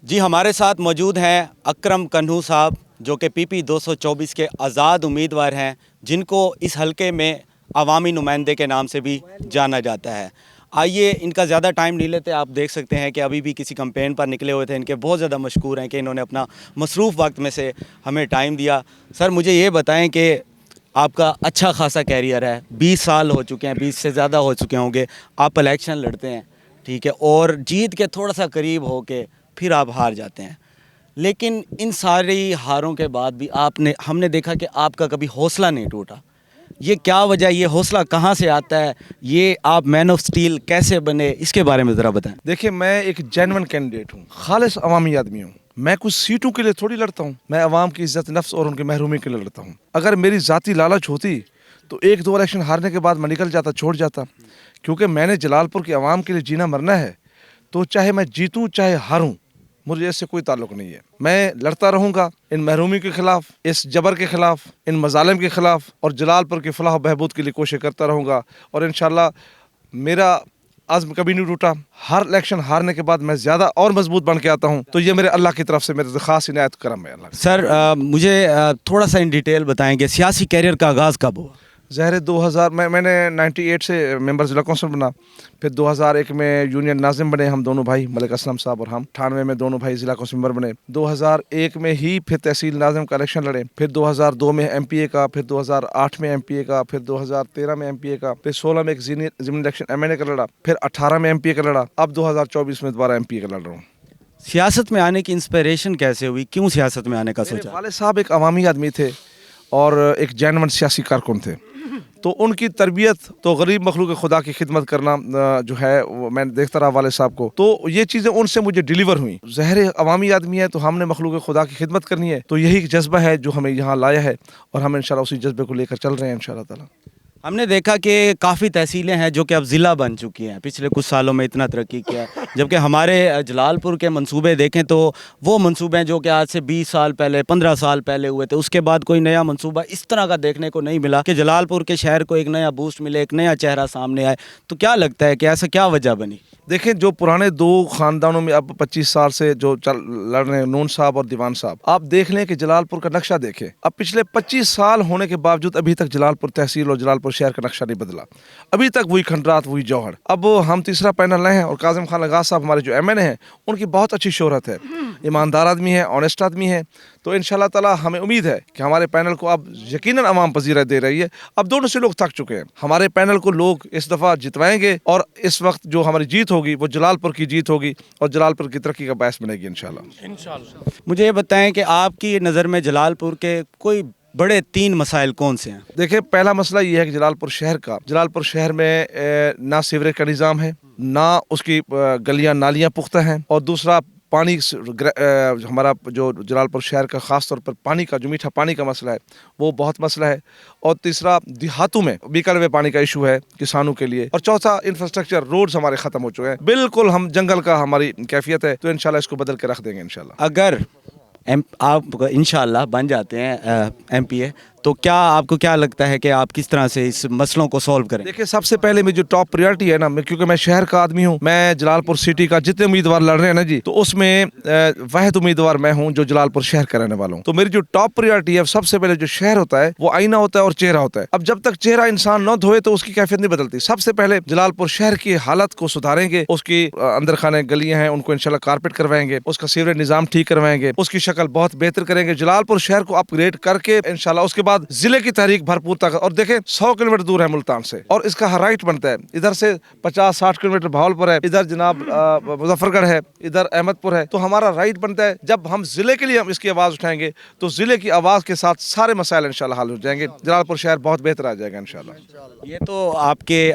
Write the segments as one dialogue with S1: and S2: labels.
S1: جی ہمارے ساتھ موجود ہیں اکرم کنہو صاحب جو کہ پی پی 224 کے آزاد امیدوار ہیں، جن کو اس حلقے میں عوامی نمائندے کے نام سے بھی جانا جاتا ہے۔ آئیے ان کا زیادہ ٹائم نہیں لیتے، آپ دیکھ سکتے ہیں کہ ابھی بھی کسی کمپین پر نکلے ہوئے تھے۔ ان کے بہت زیادہ مشکور ہیں کہ انہوں نے اپنا مصروف وقت میں سے ہمیں ٹائم دیا۔ سر مجھے یہ بتائیں کہ آپ کا اچھا خاصا کیریئر ہے، 20 سال ہو چکے ہیں، 20 سے زیادہ ہو چکے ہوں گے، آپ الیکشن لڑتے ہیں، ٹھیک ہے، اور جیت کے تھوڑا سا قریب ہو کے پھر آپ ہار جاتے ہیں۔ لیکن ان ساری ہاروں کے بعد بھی ہم نے دیکھا کہ آپ کا کبھی حوصلہ نہیں ٹوٹا۔ یہ کیا وجہ، یہ حوصلہ کہاں سے آتا ہے؟ یہ آپ مین آف سٹیل کیسے بنے، اس کے بارے میں ذرا بتائیں۔
S2: دیکھیے میں ایک جینون کینڈیڈیٹ ہوں، خالص عوامی آدمی ہوں۔ میں کچھ سیٹوں کے لیے تھوڑی لڑتا ہوں، میں عوام کی عزت نفس اور ان کی محرومی کے لیے لڑتا ہوں۔ اگر میری ذاتی لالچ ہوتی تو ایک دو الیکشن ہارنے کے بعد میں نکل جاتا، چھوڑ جاتا، کیونکہ میں نے جلال پور کے عوام کے لیے جینا مرنا ہے۔ تو چاہے میں جیتوں چاہے ہاروں، مجھے اس سے کوئی تعلق نہیں ہے۔ میں لڑتا رہوں گا ان محرومی کے خلاف، اس جبر کے خلاف، ان مظالم کے خلاف، اور جلال پور کی فلاح و بہبود کے لیے کوشش کرتا رہوں گا۔ اور انشاءاللہ میرا عزم کبھی نہیں ٹوٹا۔ ہر الیکشن ہارنے کے بعد میں زیادہ اور مضبوط بن کے آتا ہوں، تو یہ میرے اللہ کی طرف سے میرے خاص عنایت کرم ہے۔ اللہ
S1: سر مجھے تھوڑا سا ان ڈیٹیل بتائیں کہ سیاسی کیریئر کا آغاز کب ہوا؟
S2: ظاہر 2000 میں نے 98 سے ممبر ضلع کونسل بنا، پھر 2001 میں یونین ناظم بنے ہم دونوں بھائی، ملک اسلم صاحب اور ہم۔ 98 میں دونوں بھائی ضلع کونسل ممبر بنے۔ 2001 میں ہی پھر تحصیل ناظم کا الیکشن لڑے، پھر 2002 میں ایم پی اے کا، پھر 2008 میں ایم پی اے کا، پھر 2013 میں ایم پی اے کا، پھر 16 میں ایک ضمنی الیکشن ایم این اے کا لڑا، پھر 18 میں ایم پی اے کا لڑا، اب 2024 میں دوبارہ ایم پی اے کا لڑ رہا ہوں۔
S1: سیاست میں آنے کی انسپائریشن کیسے ہوئی؟ کیوں سیاست میں آنے کا
S2: میرے
S1: سوچا؟
S2: والد صاحب ایک عوامی آدمی تھے اور ایک جینون سیاسی کارکن تھے، تو ان کی تربیت تو غریب مخلوق خدا کی خدمت کرنا جو ہے وہ میں دیکھتا رہا والد صاحب کو، تو یہ چیزیں ان سے مجھے ڈیلیور ہوئیں۔ ظاہر عوامی آدمی ہے تو ہم نے مخلوق خدا کی خدمت کرنی ہے، تو یہی جذبہ ہے جو ہمیں یہاں لایا ہے، اور ہم انشاءاللہ اسی جذبے کو لے کر چل رہے ہیں انشاءاللہ تعالی۔
S1: ہم نے دیکھا کہ کافی تحصیلیں ہیں جو کہ اب ضلع بن چکی ہیں، پچھلے کچھ سالوں میں اتنا ترقی کیا ہے، جبکہ ہمارے جلال پور کے منصوبے دیکھیں تو وہ منصوبے ہیں جو کہ آج سے 20 سال پہلے 15 سال پہلے ہوئے تھے، اس کے بعد کوئی نیا منصوبہ اس طرح کا دیکھنے کو نہیں ملا کہ جلال پور کے شہر کو ایک نیا بوسٹ ملے، ایک نیا چہرہ سامنے آئے۔ تو کیا لگتا ہے کہ ایسا کیا وجہ بنی؟
S2: دیکھیں جو پرانے دو خاندانوں میں اب 25 سال سے جو لڑ رہے ہیں، نون صاحب اور دیوان صاحب، آپ دیکھ لیں کہ جلال پور کا نقشہ دیکھیں، اب پچھلے 25 سال ہونے کے باوجود ابھی تک جلال پور تحصیل اور جلال پور شہر کا نقشہ نہیں بدلا، ابھی تک وہی کھنڈرات وہی جوہر۔ اب ہم تیسرا پینل لائے ہیں، اور کاظم خان لگاس صاحب ہمارے جو ایم این اے ہیں، ان کی بہت اچھی شہرت ہے، ایماندار آدمی ہے، آنیسٹ آدمی ہے، تو انشاءاللہ تعالی ہمیں امید ہے کہ ہمارے پینل کو اب یقیناً عوام پذیرائی دے رہی ہے۔ اب دونوں سے لوگ تھک چکے ہیں، ہمارے پینل کو لوگ اس دفعہ جتوائیں گے، اور اس وقت جو ہماری جیت ہوگی وہ جلال پور کی جیت ہوگی، اور جلال پور کی ترقی کا باعث بنے گی انشاءاللہ۔
S1: مجھے یہ بتائیں کہ آپ کی نظر میں جلال پور کے کوئی بڑے 3 مسائل کون سے ہیں؟
S2: دیکھیں پہلا مسئلہ یہ ہے کہ جلال پور شہر میں نہ سیوریج کا نظام ہے، نہ اس کی گلیاں نالیاں پختہ ہیں، اور دوسرا پانی، ہمارا جو جلال پور شہر کا خاص طور پر پانی کا جو میٹھا پانی کا مسئلہ ہے وہ بہت مسئلہ ہے، اور تیسرا دیہاتوں میں بیکر ہوئے پانی کا ایشو ہے کسانوں کے لیے، اور چوتھا انفراسٹرکچر، روڈز ہمارے ختم ہو چکے ہیں، بالکل ہم جنگل کا ہماری کیفیت ہے، تو انشاءاللہ اس کو بدل کے رکھ دیں گے انشاءاللہ۔
S1: اگر آپ انشاءاللہ بن جاتے ہیں ایم پی اے، تو کیا آپ کو کیا لگتا ہے کہ آپ کس طرح سے اس مسئلوں کو سولو کریں؟
S2: دیکھیں سب سے پہلے میری جو ٹاپ پریورٹی ہے نا، کیونکہ میں شہر کا آدمی ہوں، میں جلال پور سٹی کا جتنے امیدوار لڑ رہے ہیں نا جی، تو اس میں واحد امیدوار میں ہوں جو جلال پور شہر کا رہنے والا ہوں، تو میری جو ٹاپ پریورٹی ہے سب سے پہلے جو شہر ہوتا ہے وہ آئینہ ہوتا ہے اور چہرہ ہوتا ہے۔ اب جب تک چہرہ انسان نہ دھوئے تو اس کی کیفیت نہیں بدلتی۔ سب سے پہلے جلال پور شہر کی حالت کو سدھاریں گے، اس کی اندر خانے گلیاں ہیں ان کو انشاءاللہ کارپیٹ کروائیں گے، اس کا سیوریج نظام ٹھیک کروائیں گے، اس کی شکل بہت بہتر کریں گے، جلال پور شہر کو اپ گریڈ کر کے انشاءاللہ اس کے بعد ضلع کی تحریک بھرپور طاقت، اور دیکھیں 100 کلومیٹر دور ہے ملتان سے، اور اس کا ہر رائٹ بنتا ہے، ادھر سے 50-60 کلومیٹر بہاولپور ہے، ادھر جناب مظفر گڑھ ہے، ادھر احمد پور ہے، تو ہمارا رائٹ بنتا ہے۔ جب ہم ضلع کے لیے ہم اس کی آواز اٹھائیں گے تو ضلع کی آواز کے ساتھ سارے مسائل انشاءاللہ حل ہو جائیں گے، جلال پور شہر بہت بہتر آ جائے گا انشاءاللہ۔
S1: یہ تو آپ کے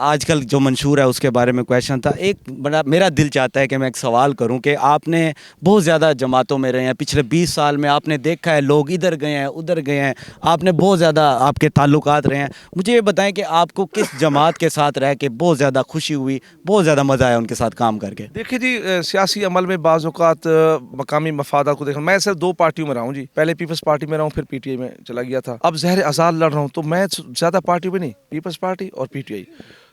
S1: آج کل جو منشور ہے اس کے بارے میں کویشچن تھا، ایک بڑا میرا دل چاہتا ہے کہ میں ایک سوال کروں کہ آپ نے بہت زیادہ جماعتوں میں رہے ہیں، پچھلے 20 سال میں آپ نے دیکھا ہے لوگ ادھر گئے ہیں ادھر گئے ہیں، آپ نے بہت زیادہ آپ کے تعلقات رہے ہیں، مجھے یہ بتائیں کہ آپ کو کس جماعت کے ساتھ رہ کے بہت زیادہ خوشی ہوئی، بہت زیادہ مزہ آیا ان کے ساتھ کام کر کے؟
S2: دیکھیے جی، سیاسی عمل میں بعض اوقات مقامی مفادات کو دیکھنا، میں صرف 2 پارٹیوں میں رہا ہوں جی، پہلے پیپلز پارٹی میں رہا ہوں، پھر پی ٹی آئی میں چلا گیا تھا، اب زہر آزاد لڑ رہا ہوں، تو میں زیادہ پارٹی میں نہیں، پیپلز پارٹی اور پی ٹی آئی،